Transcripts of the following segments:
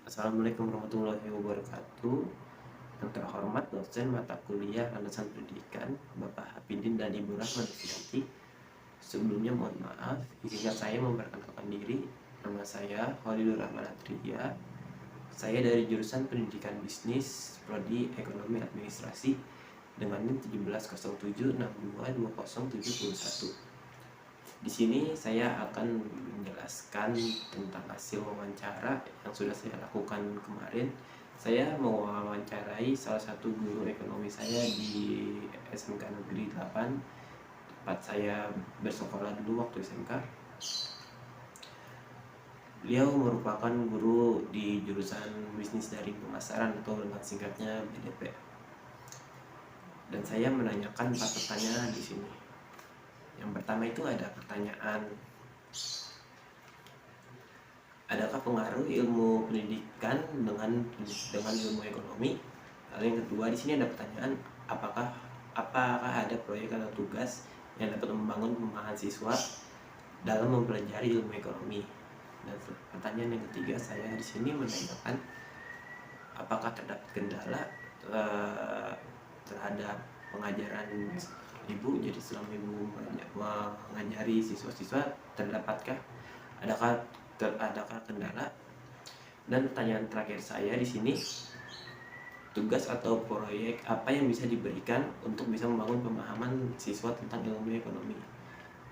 Assalamualaikum warahmatullahi wabarakatuh. Yang terhormat dosen mata kuliah Landasan Pendidikan, Bapak Hafidin dan Ibu Rahma Novianti. Sebelumnya mohon maaf, izinkan saya memperkenalkan diri. Nama saya Holidur Rahman Atria. Saya dari jurusan Pendidikan Bisnis, Prodi Ekonomi Administrasi dengan NIM 1707622071. Di sini saya akan menjelaskan tentang hasil wawancara yang sudah saya lakukan kemarin. Saya mewawancarai salah satu guru ekonomi saya di SMK Negeri 8, tempat saya bersekolah dulu waktu SMK. Beliau merupakan guru di jurusan bisnis dari pemasaran atau dengan singkatnya BDP. Dan saya menanyakan 4 pertanyaan di sini. Yang pertama itu ada pertanyaan, adakah pengaruh ilmu pendidikan dengan ilmu ekonomi? Lalu yang kedua di sini ada pertanyaan, apakah ada proyek atau tugas yang dapat membangun pemahaman siswa dalam mempelajari ilmu ekonomi? Dan pertanyaan yang ketiga saya di sini menanyakan, apakah terdapat kendala terhadap pengajaran ibu? Jadi selama ibu mengajari siswa-siswa, terdapatkah adakah kendala? Dan pertanyaan terakhir saya di sini, tugas atau proyek apa yang bisa diberikan untuk bisa membangun pemahaman siswa tentang ilmu ekonomi?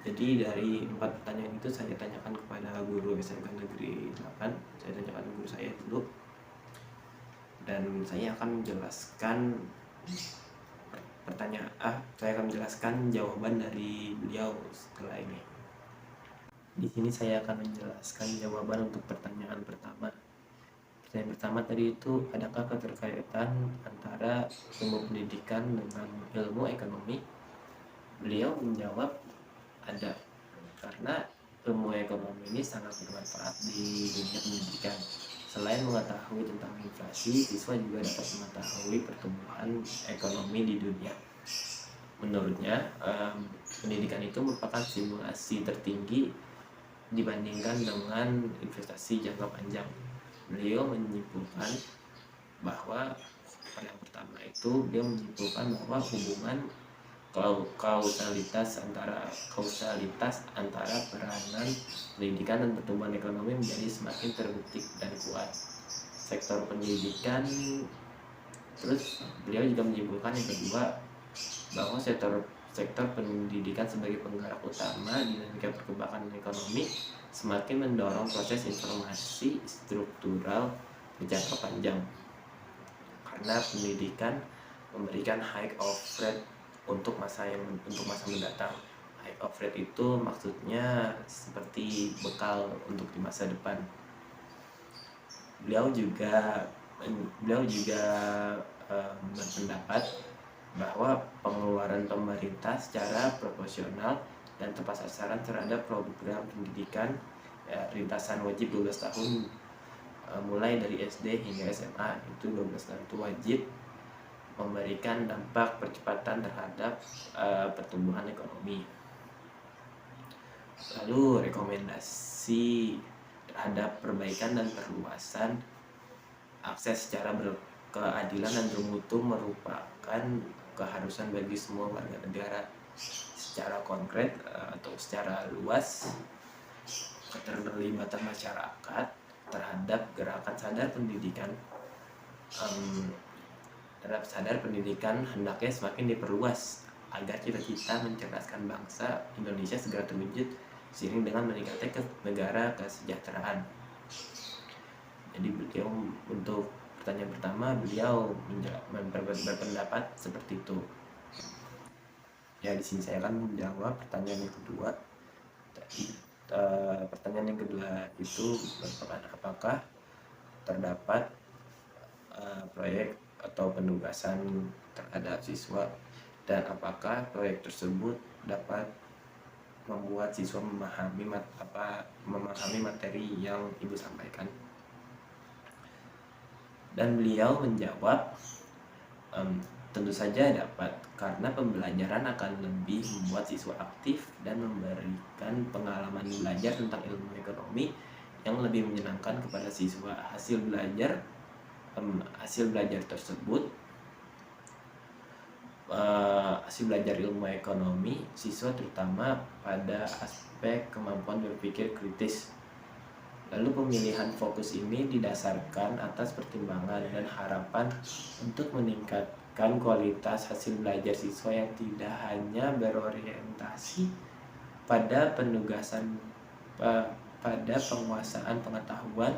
Jadi dari 4 pertanyaan itu saya tanyakan kepada guru SMK Negeri 8, saya tanyakan guru saya dulu, dan saya akan menjelaskan saya akan menjelaskan jawaban dari beliau setelah ini. Di sini saya akan menjelaskan jawaban untuk pertanyaan pertama. Pertanyaan pertama tadi itu, adakah keterkaitan antara ilmu pendidikan dengan ilmu ekonomi? Beliau menjawab ada, karena ilmu ekonomi ini sangat bermanfaat di dunia pendidikan. Selain mengetahui tentang inflasi, siswa juga dapat mengetahui pertumbuhan ekonomi di dunia. Menurutnya, pendidikan itu merupakan simulasi tertinggi dibandingkan dengan investasi jangka panjang. Beliau menyimpulkan bahwa yang pertama itu beliau menyimpulkan bahwa hubungan kausalitas antara peranan pendidikan dan pertumbuhan ekonomi menjadi semakin terbukti dan kuat. Sektor pendidikan, terus beliau juga menyimpulkan yang kedua bahwa sektor pendidikan sebagai penggerak utama dinamika perkembangan ekonomi semakin mendorong proses informasi struktural berjangka panjang, karena pendidikan memberikan high of rate untuk masa mendatang. High of rate itu maksudnya seperti bekal untuk di masa depan. Beliau juga berpendapat bahwa pengeluaran pemerintah secara proporsional dan tepat sasaran terhadap program pendidikan rintasan wajib 12 tahun mulai dari SD hingga SMA, itu 12 tahun itu wajib, memberikan dampak percepatan terhadap pertumbuhan ekonomi. Lalu rekomendasi terhadap perbaikan dan perluasan akses secara berkeadilan dan bermutu merupakan keharusan bagi semua warga negara. Secara konkret atau secara luas, keterlibatan masyarakat terhadap gerakan sadar pendidikan hendaknya semakin diperluas agar cita-cita mencerdaskan bangsa Indonesia segera terwujud seiring dengan meningkatnya negara kesejahteraan. Jadi beliau untuk pertanyaan pertama beliau berpendapat seperti itu. Ya, di sini saya akan menjawab pertanyaan yang kedua. Pertanyaan yang kedua itu merupakan apakah terdapat proyek atau penugasan terhadap siswa, dan apakah proyek tersebut dapat membuat siswa memahami materi yang ibu sampaikan. Dan beliau menjawab, tentu saja dapat, karena pembelajaran akan lebih membuat siswa aktif dan memberikan pengalaman belajar tentang ilmu ekonomi yang lebih menyenangkan kepada siswa. Hasil belajar tersebut, hasil belajar ilmu ekonomi siswa terutama pada aspek kemampuan berpikir kritis. Lalu pemilihan fokus ini didasarkan atas pertimbangan dan harapan untuk meningkatkan kualitas hasil belajar siswa yang tidak hanya berorientasi pada penugasan pada penguasaan pengetahuan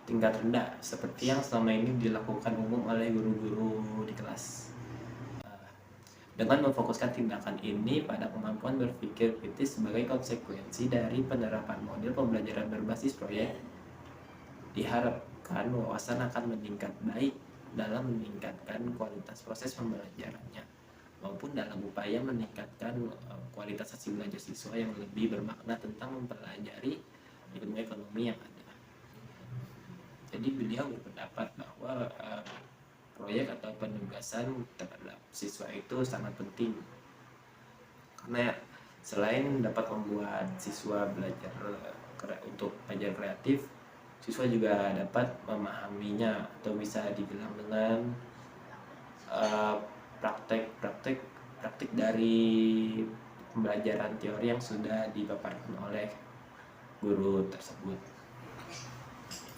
tingkat rendah seperti yang selama ini dilakukan umum oleh guru-guru di kelas. Dengan memfokuskan tindakan ini pada kemampuan berpikir kritis sebagai konsekuensi dari penerapan model pembelajaran berbasis proyek, diharapkan wawasan akan meningkat baik dalam meningkatkan kualitas proses pembelajarannya maupun dalam upaya meningkatkan kualitas hasil belajar siswa yang lebih bermakna tentang mempelajari ilmu ekonomi yang ada. Jadi beliau berpendapat bahwa proyek atau penugasan terhadap siswa itu sangat penting karena selain dapat membuat siswa belajar untuk belajar kreatif, siswa juga dapat memahaminya atau bisa dibilang dengan praktek dari pembelajaran teori yang sudah dipaparkan oleh guru tersebut.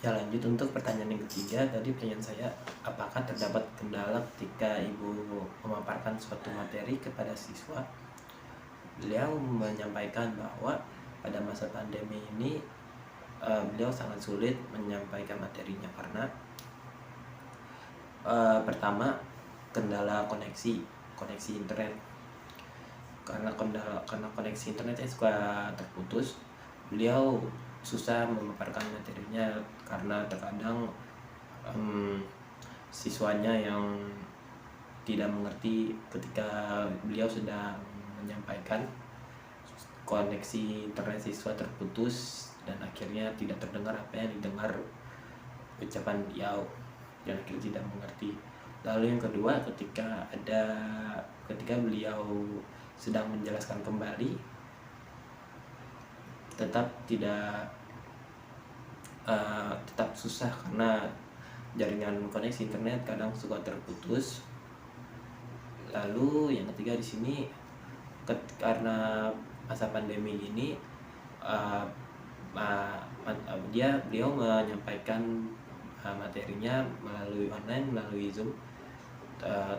Ya, lanjut untuk pertanyaan yang ketiga. Tadi pertanyaan saya, apakah terdapat kendala ketika ibu memaparkan suatu materi kepada siswa? Beliau menyampaikan bahwa pada masa pandemi ini beliau sangat sulit menyampaikan materinya karena pertama, kendala koneksi internet. Karena koneksi internetnya suka terputus, beliau susah memaparkan materinya karena terkadang siswanya yang tidak mengerti ketika beliau sedang menyampaikan, koneksi internet siswa terputus dan akhirnya tidak terdengar apa yang didengar ucapan beliau dan akhirnya tidak mengerti. Lalu yang kedua, ketika beliau sedang menjelaskan kembali, tetap susah karena jaringan koneksi internet kadang suka terputus. Lalu yang ketiga di sini, karena masa pandemi ini beliau menyampaikan materinya melalui online, melalui Zoom.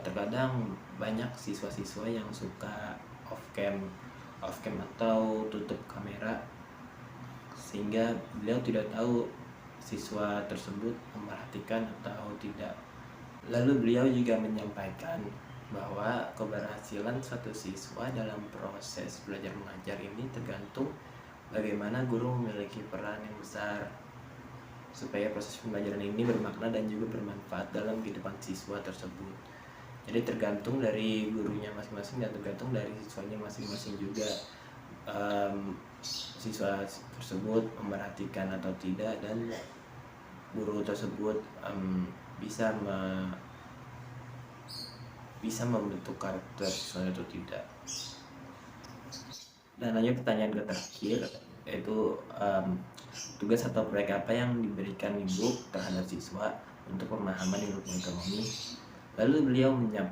Terkadang banyak siswa-siswa yang suka off cam atau tutup kamera sehingga beliau tidak tahu siswa tersebut memperhatikan atau tidak. Lalu beliau juga menyampaikan bahwa keberhasilan suatu siswa dalam proses belajar mengajar ini tergantung bagaimana guru memiliki peran yang besar supaya proses pembelajaran ini bermakna dan juga bermanfaat dalam kehidupan siswa tersebut. Jadi tergantung dari gurunya masing-masing dan tergantung dari siswanya masing-masing juga, siswa tersebut memperhatikan atau tidak dan guru tersebut bisa membentuk karakter siswanya atau tidak. Dan lanjut pertanyaan terakhir, yaitu tugas atau proyek apa yang diberikan ibu terhadap siswa untuk pemahaman ilmu ekonomi. Lalu beliau menjawab,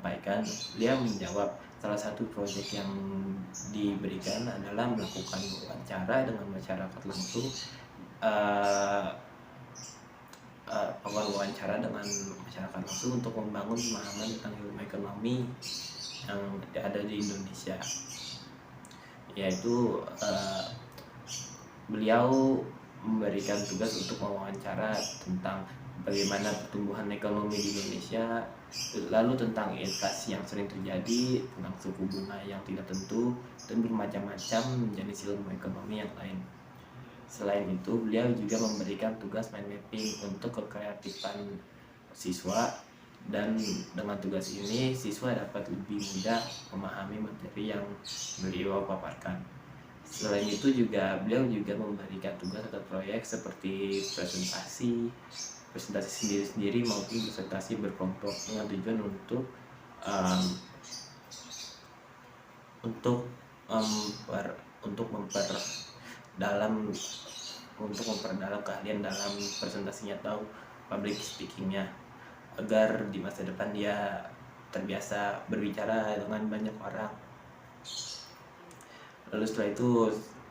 salah satu proyek yang diberikan adalah melakukan wawancara dengan masyarakat langsung, wawancara dengan masyarakat langsung untuk membangun pemahaman tentang ilmu ekonomi yang ada di Indonesia. Yaitu beliau memberikan tugas untuk mewawancara tentang bagaimana pertumbuhan ekonomi di Indonesia, lalu tentang inflasi yang sering terjadi, tentang suku bunga yang tidak tentu, dan bermacam-macam jenis ilmu ekonomi yang lain. Selain itu, beliau juga memberikan tugas mind mapping untuk kekreatifan siswa, dan dengan tugas ini siswa dapat lebih mudah memahami materi yang beliau paparkan. Selain itu juga beliau juga memberikan tugas atau proyek seperti presentasi sendiri-sendiri maupun presentasi berkelompok dengan tujuan untuk memperdalam untuk memperdalam keahlian dalam presentasinya atau public speakingnya, agar di masa depan dia terbiasa berbicara dengan banyak orang. Lalu setelah itu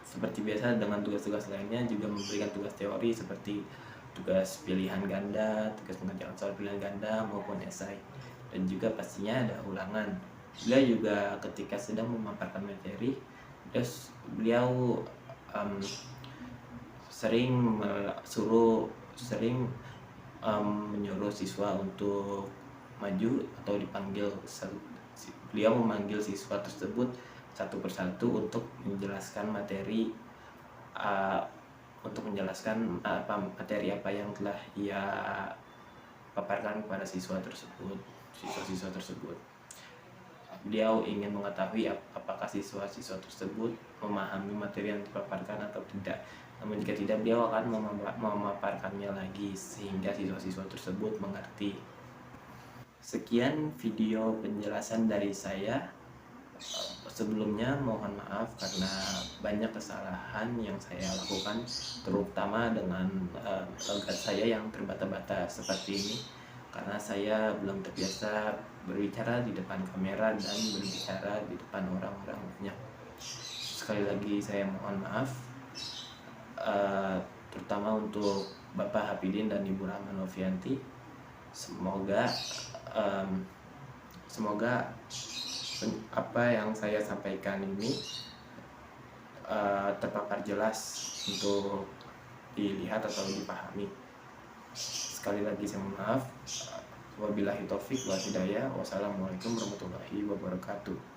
seperti biasa dengan tugas-tugas lainnya juga memberikan tugas teori seperti tugas pilihan ganda, tugas pengerjaan soal pilihan ganda maupun esai, dan juga pastinya ada ulangan. Beliau juga ketika sedang memaparkan materi, beliau sering menyuruh siswa untuk maju atau dipanggil. Beliau memanggil siswa tersebut satu persatu untuk menjelaskan materi materi apa yang telah ia paparkan kepada siswa tersebut. Beliau ingin mengetahui apakah siswa-siswa tersebut memahami materi yang dipaparkan atau tidak. Namun jika tidak, beliau akan memaparkannya lagi sehingga siswa-siswa tersebut mengerti. Sekian video penjelasan dari saya. Sebelumnya mohon maaf karena banyak kesalahan yang saya lakukan, terutama dengan logat saya yang terbata-bata seperti ini, karena saya belum terbiasa berbicara di depan kamera dan berbicara di depan orang-orang banyak. Sekali lagi saya mohon maaf, terutama untuk Bapak Hafidin dan Ibu Rahma Novianti. Semoga apa yang saya sampaikan ini terpapar jelas untuk dilihat atau dipahami. Sekali lagi saya mohon maaf. Wabillahi taufik wal hidayah. Wassalamualaikum warahmatullahi wabarakatuh.